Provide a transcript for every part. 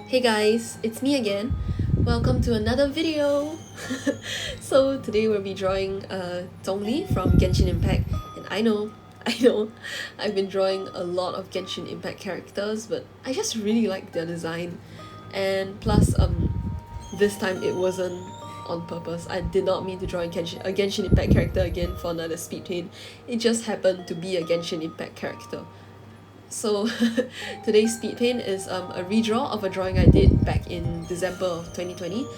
Hey guys, it's me again. Welcome to another video. So today we'll be drawing Zhongli from Genshin Impact, and I know, I've been drawing a lot of Genshin Impact characters, but I just really like their design, and plus this time it wasn't on purpose. I did not mean to draw a Genshin Impact character again for another Speedpaint. It just happened to be a Genshin Impact character. So today's speed paint is a redraw of a drawing I did back in December of 2020.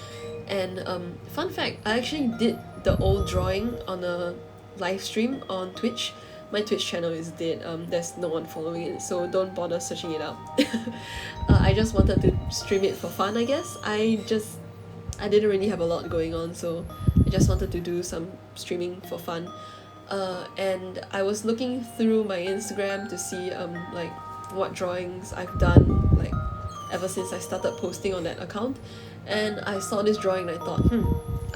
And fun fact, I actually did the old drawing on a live stream on Twitch. My Twitch channel is dead, there's no one following it, so don't bother searching it up. I just wanted to stream it for fun, I guess. I didn't really have a lot going on, so I just wanted to do some streaming for fun. And I was looking through my Instagram to see like what drawings I've done like ever since I started posting on that account, and I saw this drawing and I thought,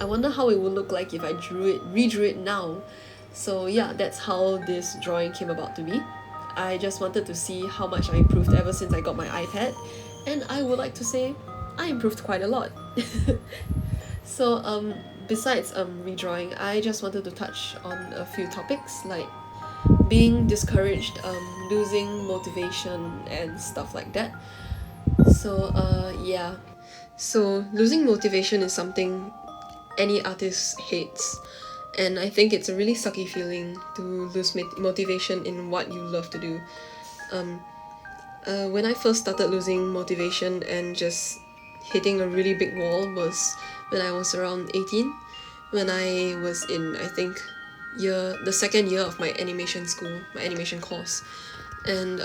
I wonder how it would look like if I redrew it now. So yeah, that's how this drawing came about to be. I just wanted to see how much I improved ever since I got my iPad, and I would like to say I improved quite a lot. So besides redrawing, I just wanted to touch on a few topics like being discouraged, losing motivation and stuff like that. So yeah. So losing motivation is something any artist hates. And I think it's a really sucky feeling to lose motivation in what you love to do. Um, when I first started losing motivation and just hitting a really big wall was when I was around 18, when I was in, I think, the second year of my animation school, my animation course. And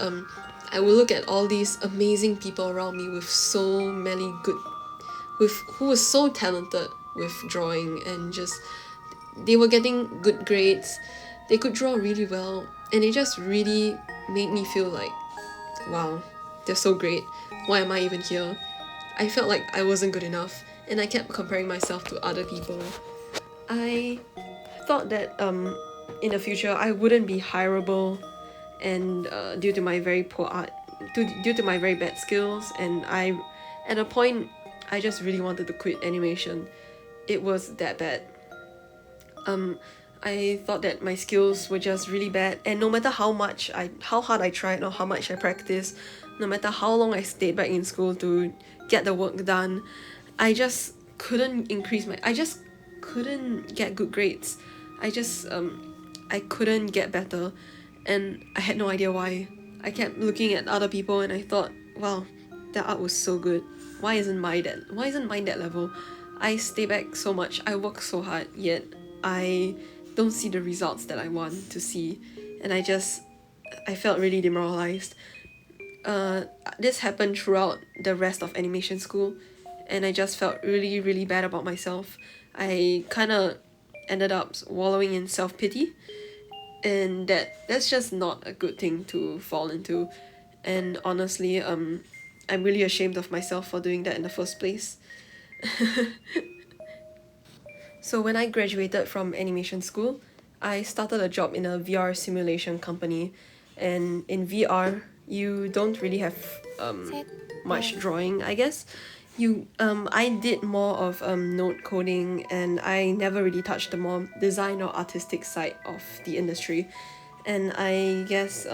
I would look at all these amazing people around me with so many who was so talented with drawing, and just they were getting good grades, they could draw really well, and it just really made me feel like, wow, they're so great, why am I even here? I felt like I wasn't good enough, and I kept comparing myself to other people. I thought that in the future I wouldn't be hireable, and due to my very poor art, due to my very bad skills, and at a point, I just really wanted to quit animation. It was that bad. I thought that my skills were just really bad, and no matter how hard I tried or how much I practiced, no matter how long I stayed back in school to get the work done, I just I just couldn't get good grades. I couldn't get better, and I had no idea why. I kept looking at other people and I thought, wow, their art was so good. Why isn't mine that level? I stay back so much, I work so hard, yet I don't see the results that I want to see, and I felt really demoralized. This happened throughout the rest of animation school, and I just felt really, really bad about myself. I kind of ended up wallowing in self-pity, and that's just not a good thing to fall into. And honestly, I'm really ashamed of myself for doing that in the first place. So when I graduated from animation school, I started a job in a VR simulation company, and in VR, you don't really have much drawing, I guess. I did more of node coding, and I never really touched the more design or artistic side of the industry, and I guess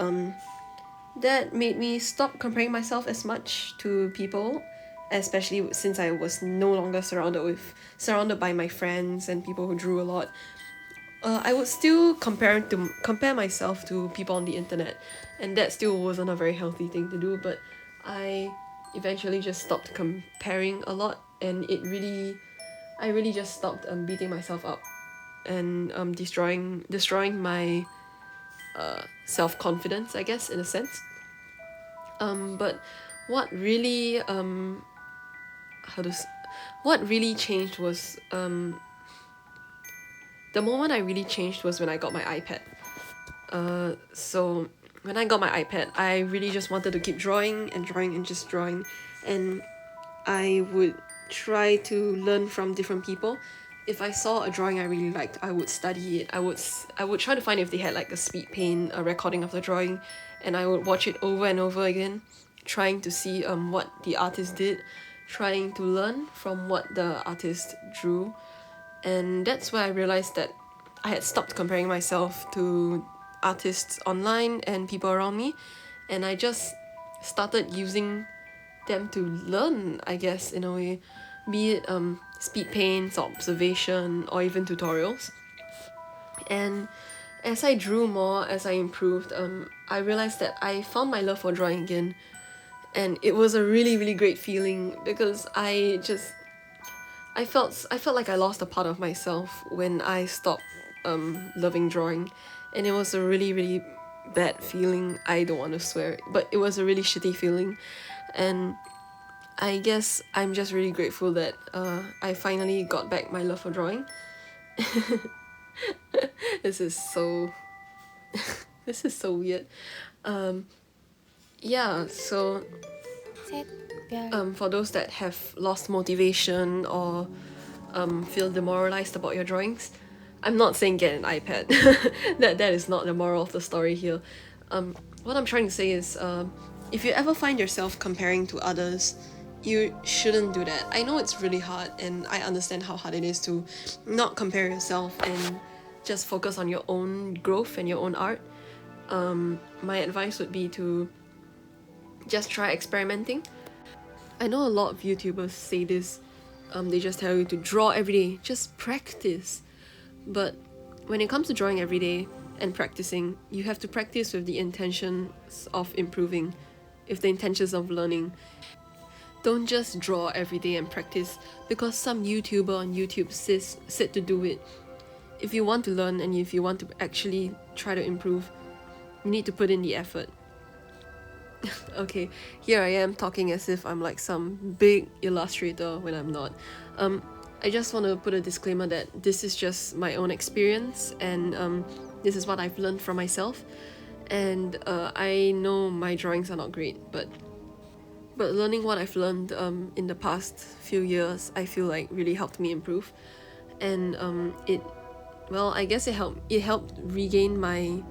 that made me stop comparing myself as much to people, especially since I was no longer surrounded by my friends and people who drew a lot. I would still compare myself to people on the internet, and that still wasn't a very healthy thing to do. But I eventually just stopped comparing a lot, and I really just stopped beating myself up, and destroying my self confidence, I guess, in a sense. But what really how to s- what really changed was the moment I really changed was when I got my iPad. So when I got my iPad, I really just wanted to keep drawing and just drawing, and I would try to learn from different people. If I saw a drawing I really liked, I would study it. I would try to find if they had like a speed paint, a recording of the drawing, and I would watch it over and over again. trying to see what the artist did, trying to learn from what the artist drew. And that's where I realized that I had stopped comparing myself to artists online and people around me, and I just started using them to learn, I guess, in a way, be it speed paints, observation, or even tutorials. And as I drew more, as I improved, I realized that I found my love for drawing again, and it was a really, really great feeling because I felt like I lost a part of myself when I stopped loving drawing, and it was a really, really bad feeling. I don't want to swear, but it was a really shitty feeling, and I guess I'm just really grateful that I finally got back my love for drawing. This is so this is so weird. Yeah, so for those that have lost motivation or feel demoralized about your drawings, I'm not saying get an iPad. that is not the moral of the story here. What I'm trying to say is, if you ever find yourself comparing to others, you shouldn't do that. I know it's really hard, and I understand how hard it is to not compare yourself and just focus on your own growth and your own art. My advice would be to just try experimenting. I know a lot of YouTubers say this. They just tell you to draw every day, just practice. But when it comes to drawing every day and practicing, you have to practice with the intentions of improving, with the intentions of learning. Don't just draw every day and practice because some YouTuber on YouTube said to do it. If you want to learn and if you want to actually try to improve, you need to put in the effort. Okay, here I am talking as if I'm like some big illustrator when I'm not. I just want to put a disclaimer that this is just my own experience, and this is what I've learned from myself. And I know my drawings are not great, but learning what I've learned in the past few years, I feel like really helped me improve. And I guess it helped regain my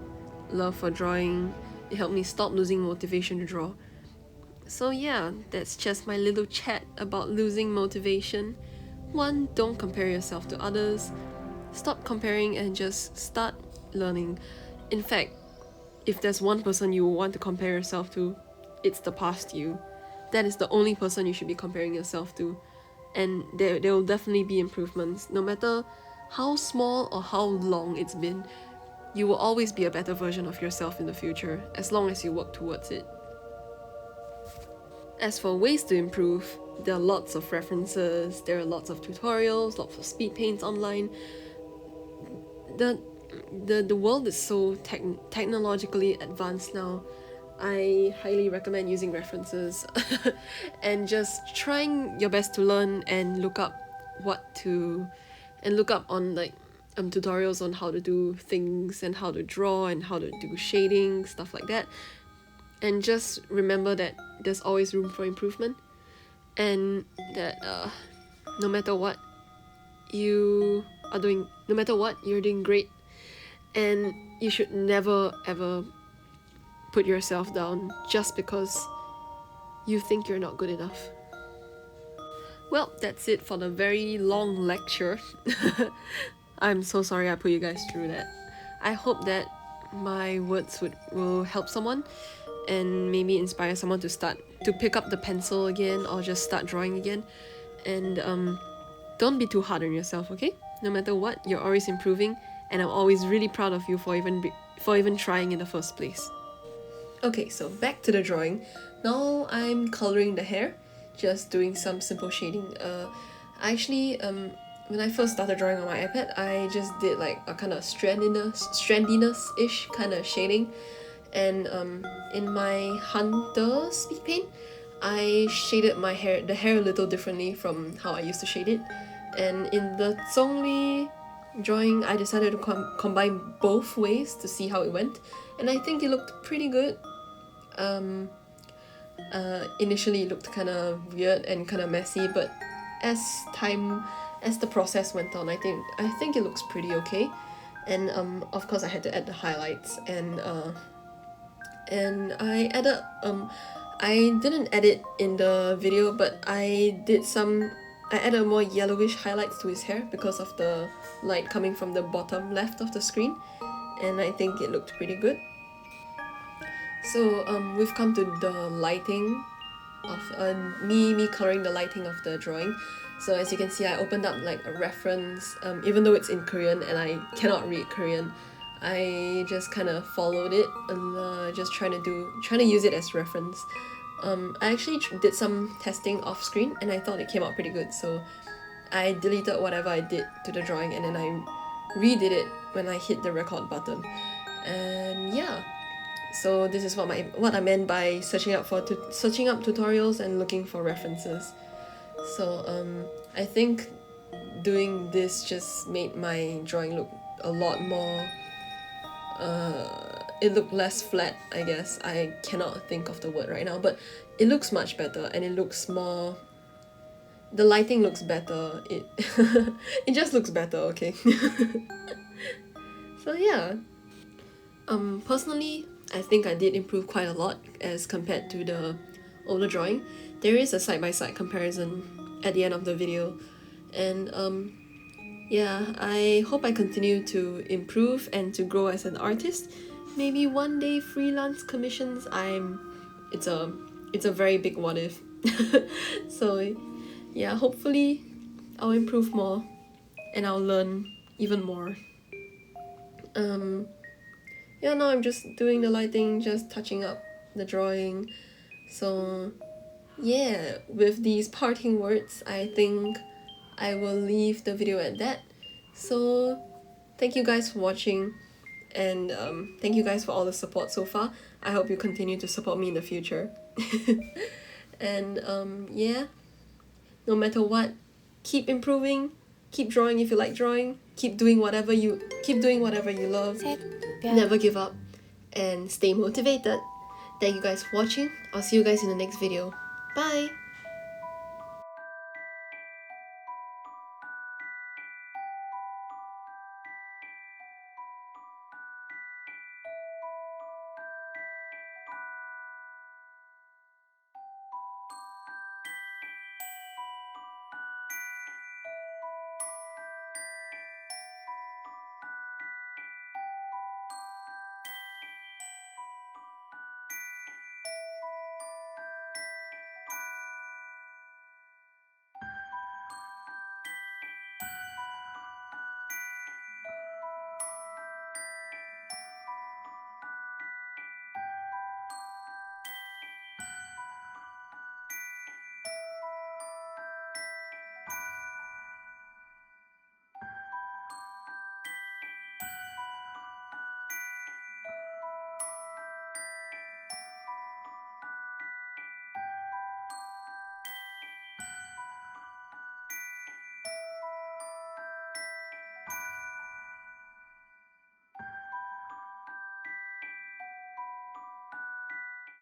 love for drawing. It helped me stop losing motivation to draw. So yeah, that's just my little chat about losing motivation. 1, don't compare yourself to others. Stop comparing and just start learning. In fact, if there's one person you want to compare yourself to, it's the past you. That is the only person you should be comparing yourself to. And there will definitely be improvements. No matter how small or how long it's been, you will always be a better version of yourself in the future, as long as you work towards it. As for ways to improve, there are lots of references, there are lots of tutorials, lots of speed paints online. The world is so technologically advanced now. I highly recommend using references and just trying your best to learn and look up on like tutorials on how to do things and how to draw and how to do shading, stuff like that. And just remember that there's always room for improvement, and that no matter what you're doing great, and you should never ever put yourself down just because you think you're not good enough. Well, that's it for the very long lecture. I'm so sorry I put you guys through that. I hope that my words will help someone and maybe inspire someone to pick up the pencil again or just start drawing again. And don't be too hard on yourself, okay? No matter what, you're always improving, and I'm always really proud of you for even trying in the first place. Okay, so back to the drawing. Now I'm coloring the hair, just doing some simple shading. When I first started drawing on my iPad, I just did like a kind of strandiness-ish kind of shading. And in my Hunter speed paint, I shaded the hair a little differently from how I used to shade it. And in the Zhongli drawing, I decided to combine both ways to see how it went, and I think it looked pretty good. Initially it looked kind of weird and kind of messy, but as the process went on, I think it looks pretty okay. And of course I had to add the highlights, and I added I didn't edit in the video, but I added more yellowish highlights to his hair because of the light coming from the bottom left of the screen, and I think it looked pretty good. So we've come to the lighting of me coloring the lighting of the drawing. So as you can see, I opened up like a reference, even though it's in Korean and I cannot read Korean. I just kind of followed it and just trying to use it as reference. I actually did some testing off screen and I thought it came out pretty good, so I deleted whatever I did to the drawing and then I redid it when I hit the record button. And yeah, so this is what I meant by searching up tutorials and looking for references. So I think doing this just made my drawing look a lot more it looked less flat, I guess. I cannot think of the word right now, but it looks much better and it looks more, the lighting looks better, it it just looks better, okay. So yeah, personally I think I did improve quite a lot as compared to the older drawing. There is a side-by-side comparison at the end of the video, and yeah, I hope I continue to improve and to grow as an artist. Maybe one day freelance commissions, it's a very big what if. So yeah, hopefully I'll improve more and I'll learn even more. Yeah, now I'm just doing the lighting, just touching up the drawing. So yeah, with these parting words, I think I will leave the video at that. So thank you guys for watching, and thank you guys for all the support so far. I hope you continue to support me in the future. And yeah, no matter what, keep improving, keep drawing if you like drawing, keep doing whatever you love, never give up, and stay motivated. Thank you guys for watching. I'll see you guys in the next video. Bye!